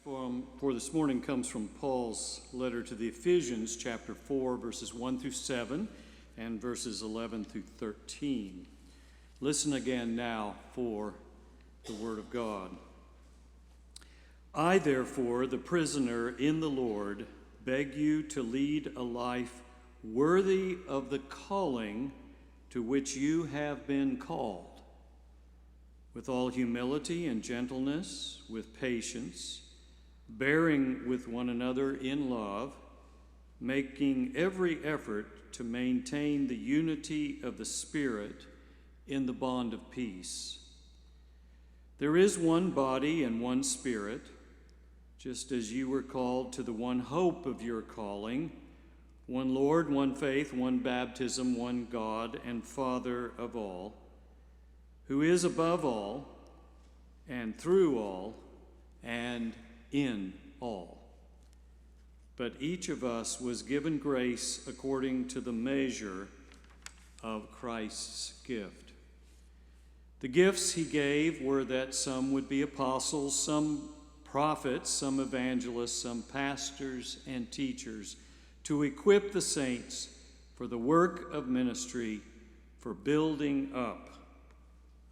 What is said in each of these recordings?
for this morning comes from Paul's letter to the Ephesians, chapter 4, verses 1 through 7, and verses 11 through 13. Listen again now for the word of God. I, therefore, the prisoner in the Lord, beg you to lead a life worthy of the calling to which you have been called, with all humility and gentleness, with patience, bearing with one another in love, making every effort to maintain the unity of the Spirit in the bond of peace. There is one body and one Spirit, just as you were called to the one hope of your calling, one Lord, one faith, one baptism, one God and Father of all, who is above all, and through all, and in all. But each of us was given grace according to the measure of Christ's gift. The gifts he gave were that some would be apostles, some prophets, some evangelists, some pastors and teachers, to equip the saints for the work of ministry, for building up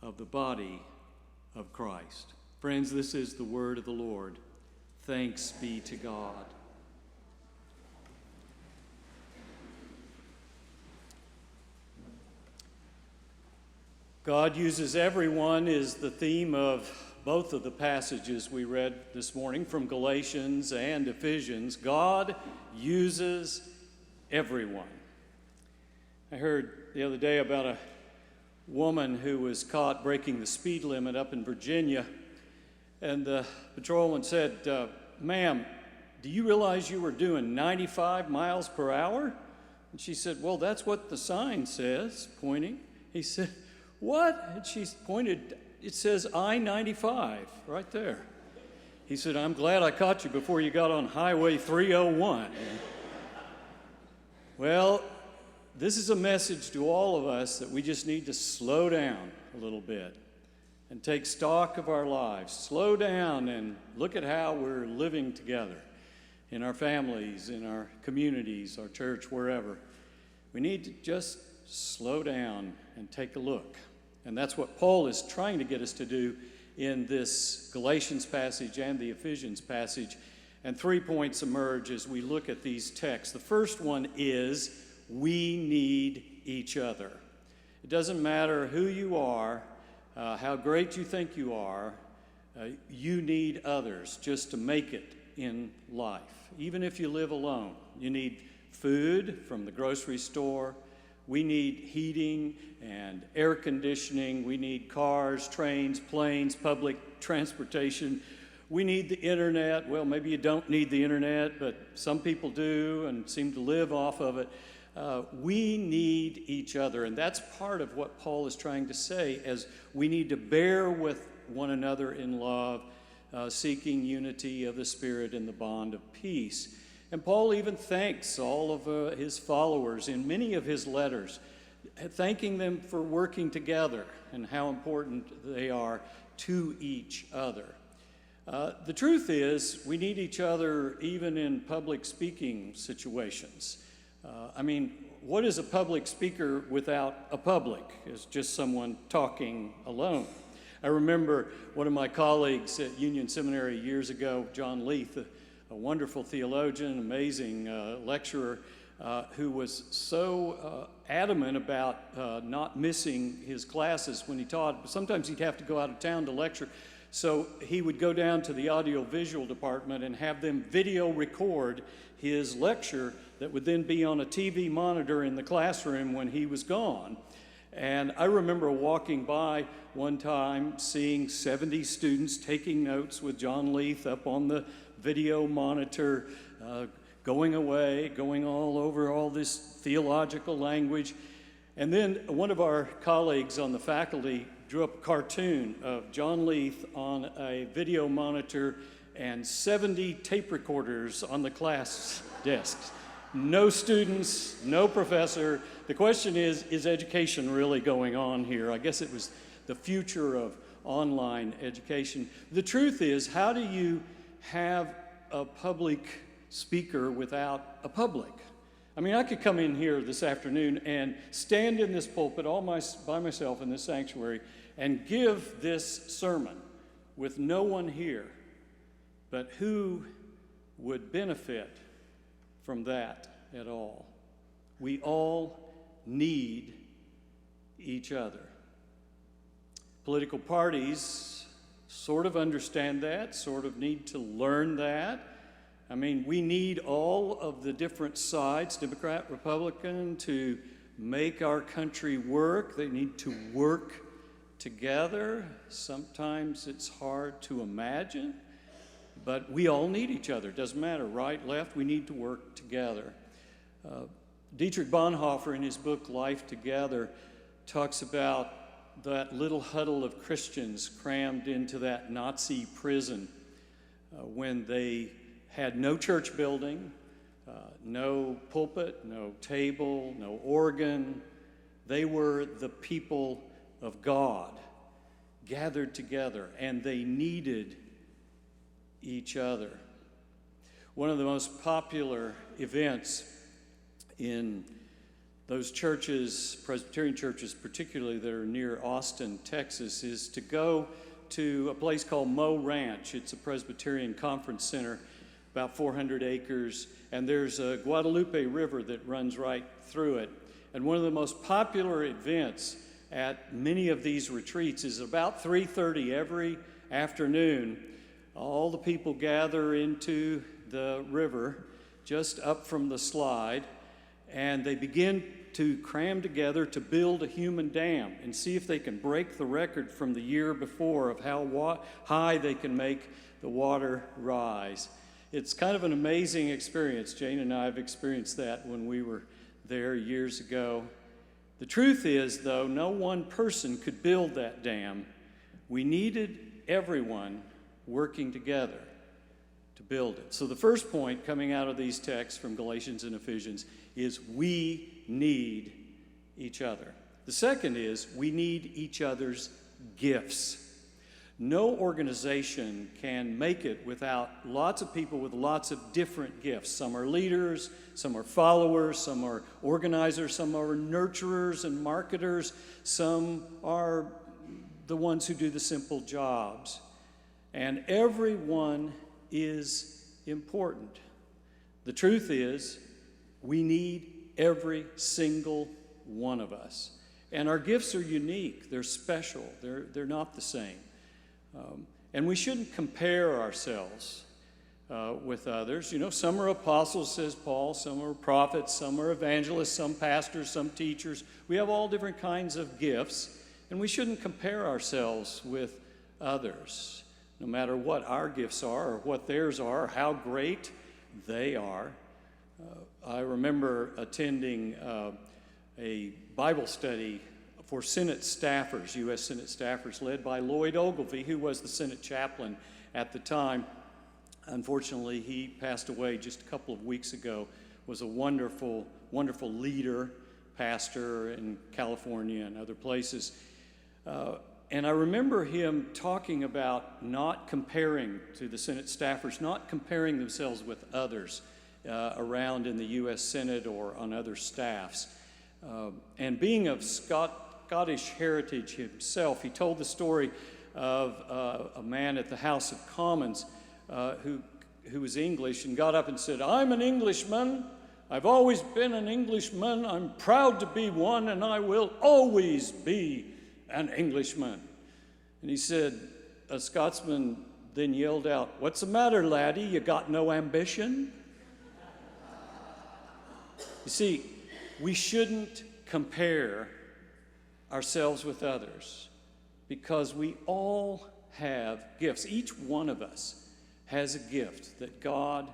of the body of Christ. Friends, this is the word of the Lord. Thanks be to God. God uses everyone is the theme of both of the passages we read this morning from Galatians and Ephesians. God uses everyone. I heard the other day about a woman who was caught breaking the speed limit up in Virginia, and the patrolman said, "Ma'am, do you realize you were doing 95 miles per hour?" And she said, "Well, that's what the sign says," pointing. He said, "What?" And she pointed, "It says I-95 right there." He said, "I'm glad I caught you before you got on Highway 301. Well, this is a message to all of us that we just need to slow down a little bit and take stock of our lives. Slow down and look at how we're living together in our families, in our communities, our church, wherever. We need to just slow down and take a look. And that's what Paul is trying to get us to do in this Galatians passage and the Ephesians passage. And 3 points emerge as we look at these texts. The first one is we need each other. It doesn't matter who you are, how great you think you are, you need others just to make it in life. Even if you live alone, you need food from the grocery store. We need heating and air conditioning. We need cars, trains, planes, public transportation. We need the internet. Well, maybe you don't need the internet, but some people do and seem to live off of it. We need each other, and that's part of what Paul is trying to say, as we need to bear with one another in love, seeking unity of the Spirit in the bond of peace. And Paul even thanks all of his followers in many of his letters, thanking them for working together and how important they are to each other. The truth is, we need each other even in public speaking situations. What is a public speaker without a public? It's just someone talking alone. I remember one of my colleagues at Union Seminary years ago, John Leith, a wonderful theologian, amazing lecturer, who was so adamant about not missing his classes when he taught. Sometimes he'd have to go out of town to lecture. So he would go down to the audiovisual department and have them video record his lecture that would then be on a TV monitor in the classroom when he was gone. And I remember walking by one time, seeing 70 students taking notes with John Leith up on the video monitor, going away, going all over all this theological language. And then one of our colleagues on the faculty drew up a cartoon of John Leith on a video monitor and 70 tape recorders on the class desks. No students, no professor. The question is education really going on here? I guess it was the future of online education. The truth is, how do you have a public speaker without a public. I mean, I could come in here this afternoon and stand in this pulpit by myself in this sanctuary and give this sermon with no one here. But who would benefit from that at all? We all need each other. Political parties sort of understand that, sort of need to learn that. I mean, we need all of the different sides, Democrat, Republican, to make our country work. They need to work together. Sometimes it's hard to imagine, but we all need each other. It doesn't matter, right, left, we need to work together. Dietrich Bonhoeffer, in his book Life Together, talks about that little huddle of Christians crammed into that Nazi prison when they had no church building, no pulpit, no table, no organ. They were the people of God gathered together, and they needed each other. One of the most popular events in those churches, Presbyterian churches particularly, that are near Austin, Texas, is to go to a place called Mo Ranch. It's a Presbyterian conference center, about 400 acres, and there's a Guadalupe River that runs right through it. And one of the most popular events at many of these retreats is about 3:30 every afternoon. All the people gather into the river just up from the slide, and they begin to cram together to build a human dam and see if they can break the record from the year before of how high they can make the water rise. It's kind of an amazing experience. Jane and I have experienced that when we were there years ago. The truth is, though, no one person could build that dam. We needed everyone working together to build it. So the first point coming out of these texts from Galatians and Ephesians is we need each other. The second is we need each other's gifts. No organization can make it without lots of people with lots of different gifts. Some are leaders, some are followers, some are organizers, some are nurturers and marketers, some are the ones who do the simple jobs. And everyone is important. The truth is, we need every single one of us. And our gifts are unique. They're special. They're not the same. And we shouldn't compare ourselves with others. You know, some are apostles, says Paul. Some are prophets. Some are evangelists. Some pastors. Some teachers. We have all different kinds of gifts. And we shouldn't compare ourselves with others, no matter what our gifts are or what theirs are or how great they are. I remember attending a Bible study for Senate staffers, U.S. Senate staffers, led by Lloyd Ogilvie, who was the Senate chaplain at the time. Unfortunately, he passed away just a couple of weeks ago. Was a wonderful, wonderful leader, pastor in California and other places. And I remember him talking about not comparing to the Senate staffers, not comparing themselves with others around in the U.S. Senate or on other staffs. And being of Scottish heritage himself, he told the story of a man at the House of Commons who was English and got up and said, "I'm an Englishman. I've always been an Englishman. I'm proud to be one, and I will always be an Englishman." And he said, a Scotsman then yelled out, "What's the matter, laddie? You got no ambition?" You see, we shouldn't compare ourselves with others because we all have gifts. Each one of us has a gift that God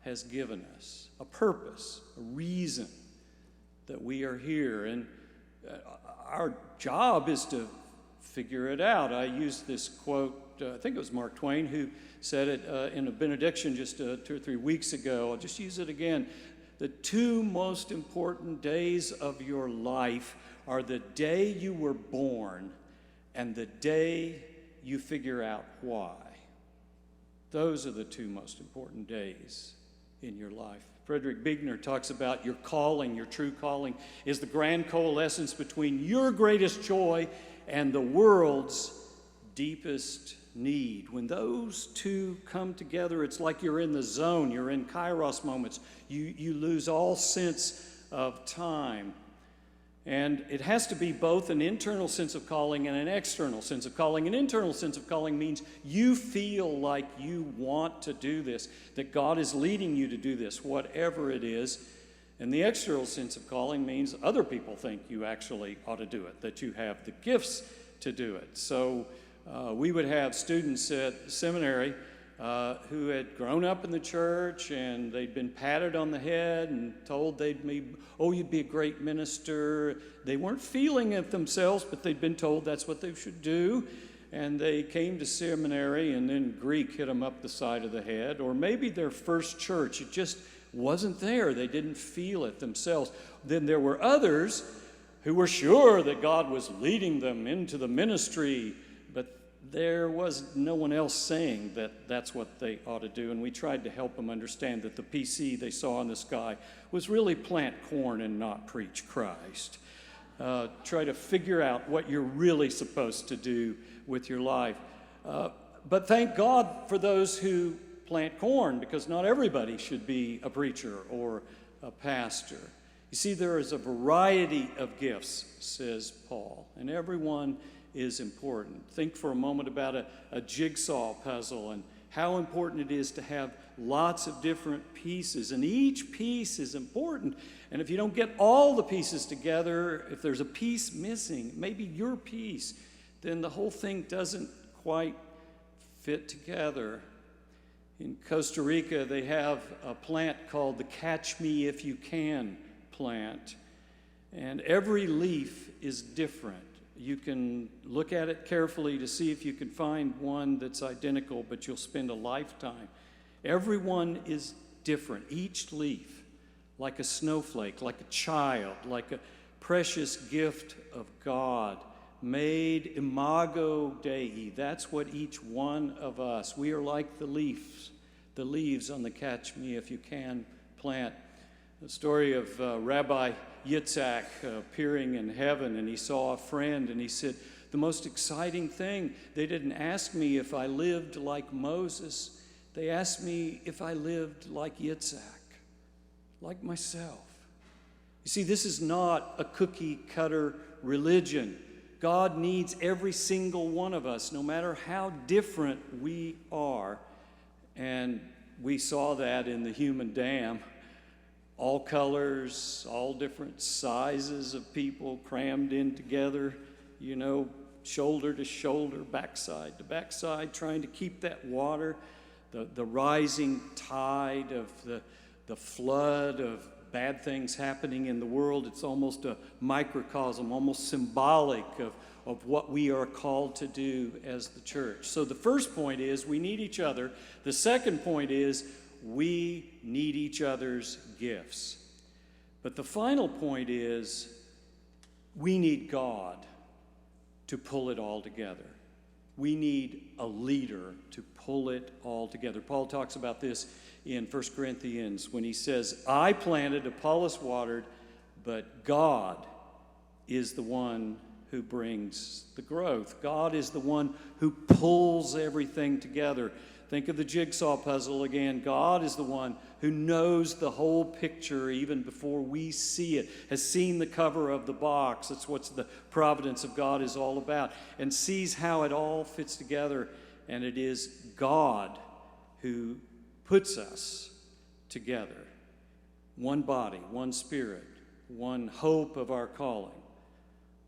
has given us, a purpose, a reason that we are here. And our job is to figure it out. I used this quote, I think it was Mark Twain who said it in a benediction just 2 or 3 weeks ago. I'll just use it again. The two most important days of your life are the day you were born and the day you figure out why. Those are the two most important days in your life. Frederick Buechner talks about your calling, your true calling, is the grand coalescence between your greatest joy and the world's deepest need. When those two come together, it's like you're in the zone, you're in kairos moments. You lose all sense of time. And it has to be both an internal sense of calling and an external sense of calling. An internal sense of calling means you feel like you want to do this, that God is leading you to do this, whatever it is. And the external sense of calling means other people think you actually ought to do it, that you have the gifts to do it. So we would have students at seminary who had grown up in the church, and they'd been patted on the head and told you'd be a great minister. They weren't feeling it themselves, but they'd been told that's what they should do. And they came to seminary, and then Greek hit them up the side of the head. Or maybe their first church, it just wasn't there. They didn't feel it themselves. Then there were others who were sure that God was leading them into the ministry, but there was no one else saying that that's what they ought to do. And we tried to help them understand that the PC they saw in the sky was really plant corn and not preach Christ. Try to figure out what you're really supposed to do with your life. But thank God for those who plant corn, because not everybody should be a preacher or a pastor. You see, there is a variety of gifts, says Paul, and everyone is important. Think for a moment about a jigsaw puzzle and how important it is to have lots of different pieces. And each piece is important. And if you don't get all the pieces together, if there's a piece missing, maybe your piece, then the whole thing doesn't quite fit together. In Costa Rica, they have a plant called the Catch Me If You Can plant. And every leaf is different. You can look at it carefully to see if you can find one that's identical, but you'll spend a lifetime. Everyone is different. Each leaf, like a snowflake, like a child, like a precious gift of God, made imago Dei. That's what each one of us, we are like the leaves on the Catch Me If You Can plant. The story of Rabbi Yitzhak appearing in heaven, and he saw a friend, and he said, the most exciting thing, they didn't ask me if I lived like Moses. They asked me if I lived like Yitzhak, like myself. You see, this is not a cookie-cutter religion. God needs every single one of us, no matter how different we are. And we saw that in the human dam. All colors, all different sizes of people crammed in together, shoulder to shoulder, backside to backside, trying to keep that water, the rising tide of the flood of bad things happening in the world. It's almost a microcosm, almost symbolic of what we are called to do as the church. So the first point is we need each other. The second point is we need each other's gifts. But the final point is we need God to pull it all together. We need a leader to pull it all together. Paul talks about this in 1 Corinthians when he says, I planted, Apollos watered, but God is the one who brings the growth. God is the one who pulls everything together. Think of the jigsaw puzzle again. God is the one who knows the whole picture even before we see it, has seen the cover of the box. That's what the providence of God is all about, and sees how it all fits together. And it is God who puts us together. One body, one spirit, one hope of our calling.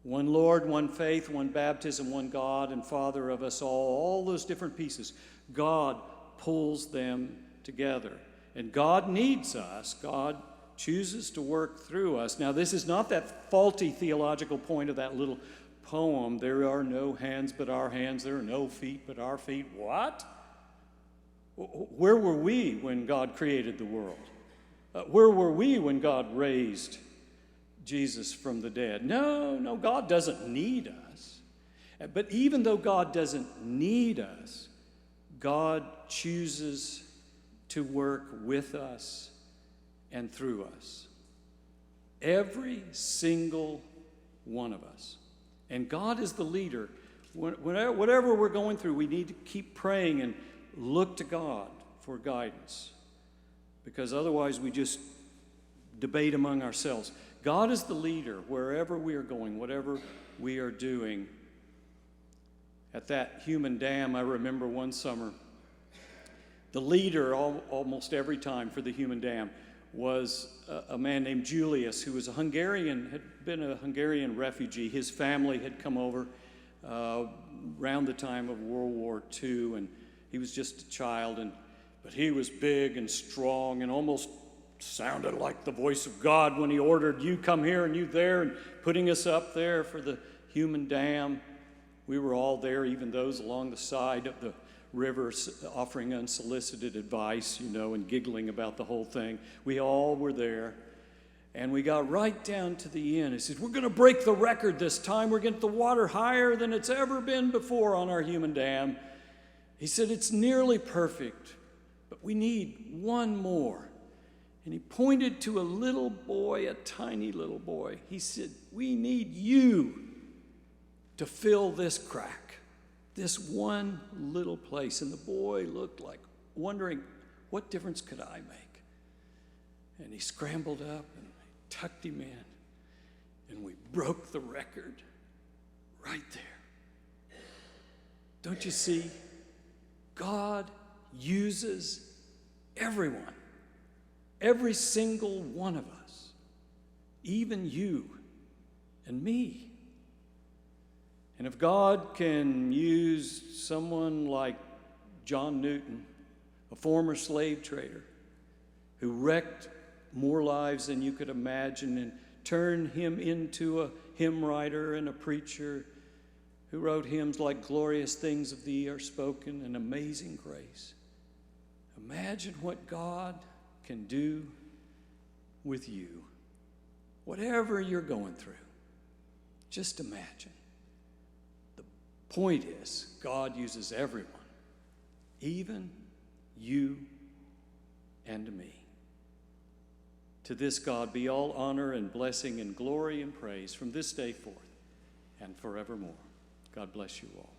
One Lord, one faith, one baptism, one God and Father of us all those different pieces. God pulls them together. And God needs us. God chooses to work through us. Now, this is not that faulty theological point of that little poem, there are no hands but our hands, there are no feet but our feet. What? Where were we when God created the world? Where were we when God raised Jesus from the dead? No, God doesn't need us. But even though God doesn't need us, God chooses to work with us and through us. Every single one of us. And God is the leader. Whatever we're going through, we need to keep praying and look to God for guidance, because otherwise we just debate among ourselves. God is the leader wherever we are going, whatever we are doing. At that human dam, I remember one summer, the leader almost every time for the human dam was a man named Julius, who was had been a Hungarian refugee. His family had come over around the time of World War II, and he was just a child, but he was big and strong and almost sounded like the voice of God when he ordered, you come here and you there, and putting us up there for the human dam. We were all there, even those along the side of the river, offering unsolicited advice, and giggling about the whole thing. We all were there, and we got right down to the end. He said, we're going to break the record this time. We're going to get the water higher than it's ever been before on our human dam. He said, it's nearly perfect, but we need one more. And he pointed to a little boy, a tiny little boy. He said, we need you to fill this crack, this one little place. And the boy looked like wondering, what difference could I make? And he scrambled up and tucked him in, and we broke the record right there. Don't you see? God uses everyone, every single one of us, even you and me. And if God can use someone like John Newton, a former slave trader, who wrecked more lives than you could imagine, and turned him into a hymn writer and a preacher who wrote hymns like Glorious Things of Thee Are Spoken and Amazing Grace. Imagine what God can do with you. Whatever you're going through, just imagine. The point is, God uses everyone, even you and me. To this God be all honor and blessing and glory and praise from this day forth and forevermore. God bless you all.